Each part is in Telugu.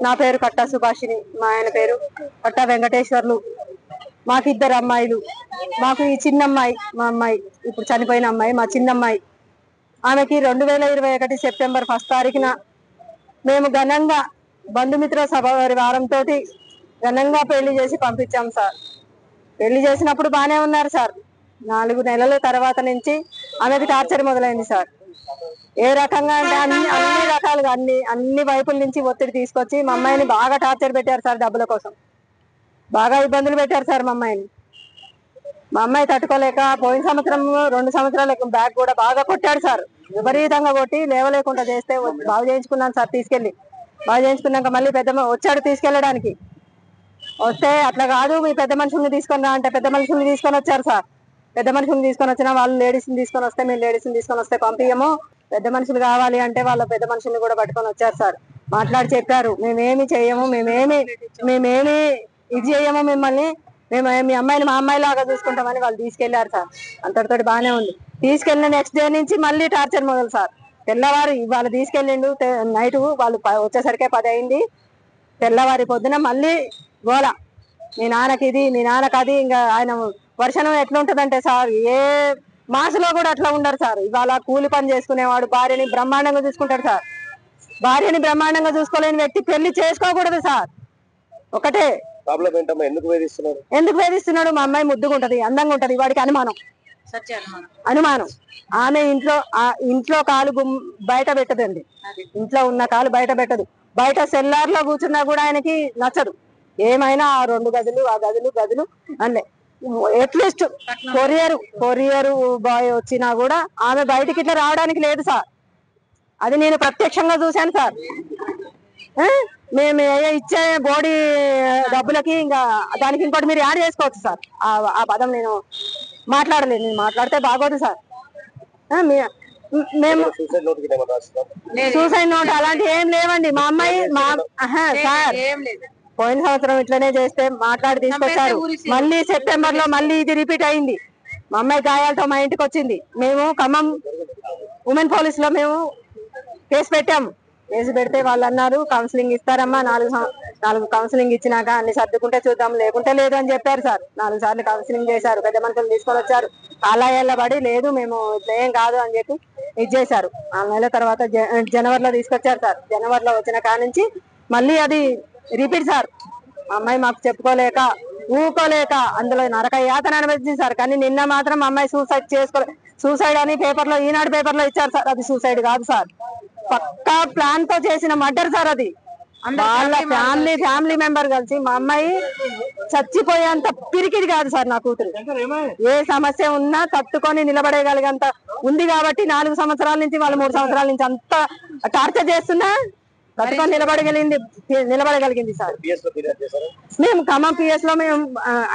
నా పేరు కట్టా సుభాషిని, మా ఆయన పేరు కట్టా వెంకటేశ్వర్లు. మాకు 2 అమ్మాయిలు. మాకు ఈ చిన్న అమ్మాయి, మా అమ్మాయి ఇప్పుడు చనిపోయిన అమ్మాయి, మా చిన్న అమ్మాయి. ఆమెకి 2021 సెప్టెంబర్ 1 తారీఖున మేము ఘనంగా బంధుమిత్ర సభ వారంతో ఘనంగా పెళ్లి చేసి పంపించాం సార్. పెళ్లి చేసినప్పుడు బానే ఉన్నారు సార్. 4 నెలల తర్వాత నుంచి ఆమెకి టార్చర్ మొదలైంది సార్. ఏ రకంగా అంటే అన్ని రకాలుగా అన్ని వైపుల నుంచి ఒత్తిడి తీసుకొచ్చి మా అమ్మాయిని బాగా టార్చర్ పెట్టారు సార్. డబ్బుల కోసం బాగా ఇబ్బందులు పెట్టారు సార్ మా అమ్మాయిని. మా అమ్మాయి తట్టుకోలేక పోయిన సంవత్సరం 2 సంవత్సరాల బ్యాక్ కూడా బాగా కొట్టాడు సార్. విపరీతంగా కొట్టి లేవలేకుండా చేస్తే బాగు చేయించుకున్నాను సార్. తీసుకెళ్ళి బాగు చేయించుకున్నాక మళ్ళీ వచ్చాడు తీసుకెళ్ళడానికి. వస్తే అట్లా కాదు, మీ పెద్ద మనుషుల్ని తీసుకొని రా అంటే పెద్ద మనుషుల్ని తీసుకొని వచ్చారు సార్. పెద్ద మనుషుల్ని తీసుకొని వచ్చినా వాళ్ళు లేడీస్ని తీసుకొని వస్తే మేము లేడీస్ని తీసుకొని వస్తే పంపించము, పెద్ద మనుషులు కావాలి అంటే వాళ్ళ పెద్ద మనుషుల్ని కూడా పట్టుకొని వచ్చారు సార్. మాట్లాడి చెప్పారు, మేమేమి చేయము, మేమేమి ఇది చేయము, మిమ్మల్ని మీ అమ్మాయిని మా అమ్మాయి లాగా చూసుకుంటామని వాళ్ళు తీసుకెళ్లారు సార్. అంతటితోటి బాగానే ఉంది. తీసుకెళ్లిన నెక్స్ట్ డే నుంచి మళ్ళీ టార్చర్ మొదలు సార్. తెల్లవారు ఇవాళ తీసుకెళ్ళిండు, నైట్ వాళ్ళు వచ్చేసరికే 10 అయింది. తెల్లవారి పొద్దున మళ్ళీ గోల, మీ నాన్నకి ఇది, మీ నాన్నకి అది. ఇంకా ఆయన వర్షం ఎట్లుంటదంటే సార్, ఏ మాసలో కూడా అట్లా ఉండరు సార్. ఇవాళ కూలి పని చేసుకునేవాడు భార్యని బ్రహ్మాండంగా చూసుకుంటాడు సార్. భార్యని బ్రహ్మాండంగా చూసుకోలేని వ్యక్తి పెళ్లి చేసుకోకూడదు సార్. ఒకటే ఎందుకు వేధిస్తున్నాడు? మా అమ్మాయి ముద్దుగా ఉంటది, అందంగా ఉంటది. వాడికి అనుమానం. ఆమె ఇంట్లో కాలు బయట పెట్టదండి. ఇంట్లో ఉన్న కాలు బయట పెట్టదు. బయట సెల్లార్ లో కూర్చున్నా కూడా ఆయనకి నచ్చదు. ఏమైనా ఆ 2 గదులు, ఆ గదులు అన్నే. అట్లీస్ట్ కొరియర్ బాయ్ వచ్చినా కూడా ఆమె బయటికి ఇట్లా రావడానికి లేదు సార్. అది నేను ప్రత్యక్షంగా చూశాను సార్. మేము ఇచ్చే బోడీ డబ్బులకి ఇంకా దానికి ఇంకోటి మీరు యాడ్ చేసుకోవచ్చు సార్. ఆ పదం నేను మాట్లాడలేదు. నేను మాట్లాడితే బాగోదు సార్. మేము సూసైడ్ నోట్ అలాంటి ఏం లేవండి. మా అమ్మాయి సార్ పోయిన సంవత్సరం ఇట్లనే చేస్తే మాట్లాడి తీసుకొచ్చారు. మళ్ళీ సెప్టెంబర్ లో మళ్ళీ ఇది రిపీట్ అయింది. మా అమ్మాయి గాయాలతో మా ఇంటికి వచ్చింది. మేము ఖమ్మం ఉమెన్ పోలీస్ లో మేము కేసు పెట్టాము. కేసు పెడితే వాళ్ళు అన్నారు కౌన్సిలింగ్ ఇస్తారమ్మా, 4 కౌన్సిలింగ్ ఇచ్చినాక అన్ని సర్దుకుంటే చూద్దాం, లేకుంటే లేదు అని చెప్పారు సార్. 4 సార్లు కౌన్సిలింగ్ చేశారు. పెద్ద మనుషులు తీసుకొని వచ్చారు. కాలాయేళ్ళ పడి లేదు మేము ఇట్లా ఏం కాదు అని చెప్పి ఇది చేశారు. 4 నెలల తర్వాత జనవరిలో తీసుకొచ్చారు సార్. జనవరిలో వచ్చిన కాడ నుంచి మళ్ళీ అది రిపీట్ సార్. అమ్మాయి మాకు చెప్పుకోలేక ఊకోలేక అందులో నరక యాతన అనిపించింది సార్. కానీ నిన్న మాత్రం అమ్మాయి సూసైడ్ అని పేపర్లో, ఈనాడు పేపర్లో ఇచ్చారు సార్. అది సూసైడ్ కాదు సార్, పక్కా ప్లాన్ తో చేసిన మర్డర్ సార్. అది వాళ్ళ ఫ్యామిలీ మెంబర్ కలిసి. మా అమ్మాయి చచ్చిపోయేంత పిరికిది కాదు సార్ నా కూతురు. ఏ సమస్య ఉన్నా తట్టుకొని నిలబడేయగలిగంత ఉంది కాబట్టి 4 సంవత్సరాల నుంచి వాళ్ళు 3 సంవత్సరాల నుంచి అంత టార్చర్ చేస్తున్నా తట్టుకొని నిలబడగలిగింది సార్. మేము ఖమ్మం పిఎస్ లో మేము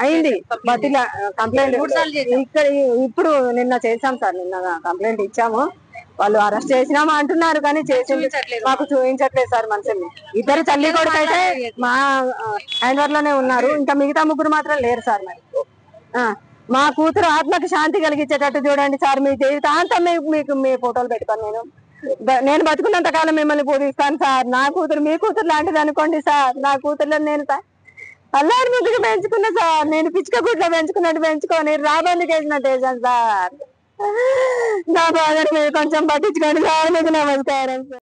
అయింది బట్ ఇలా కంప్లైంట్ ఇక్కడ ఇప్పుడు నిన్న చేసాం సార్. నిన్న కంప్లైంట్ ఇచ్చాము. వాళ్ళు అరెస్ట్ చేసినామా అంటున్నారు కానీ మాకు చూపించట్లేదు సార్ మనుషుల్ని. 2 తల్లి కొడుకు అయితే మా హ్యాండ్వర్ లోనే ఉన్నారు. ఇంకా మిగతా 3 మాత్రం లేరు సార్. మరి మా కూతురు ఆత్మకి శాంతి కలిగించేటట్టు చూడండి సార్. మీ జీవితాంతం మీకు మీ ఫోటోలు పెట్టుకొని నేను బతుకున్నంత కాలం మిమ్మల్ని పూజిస్తాను సార్. నా కూతురు మీ కూతురు లాంటిది అనుకోండి సార్. నా కూతుర్లో నేను అల్లారి ముగ్గురు పెంచుకున్నా సార్. నేను పిచ్చుక గుడ్లో పెంచుకున్నట్టు పెంచుకొని రాబందుకు వేసినట్టు వేసాను సార్. నా బాధని మీరు కొంచెం పట్టించుకోండి సార్. మీకు నమస్కారం సార్.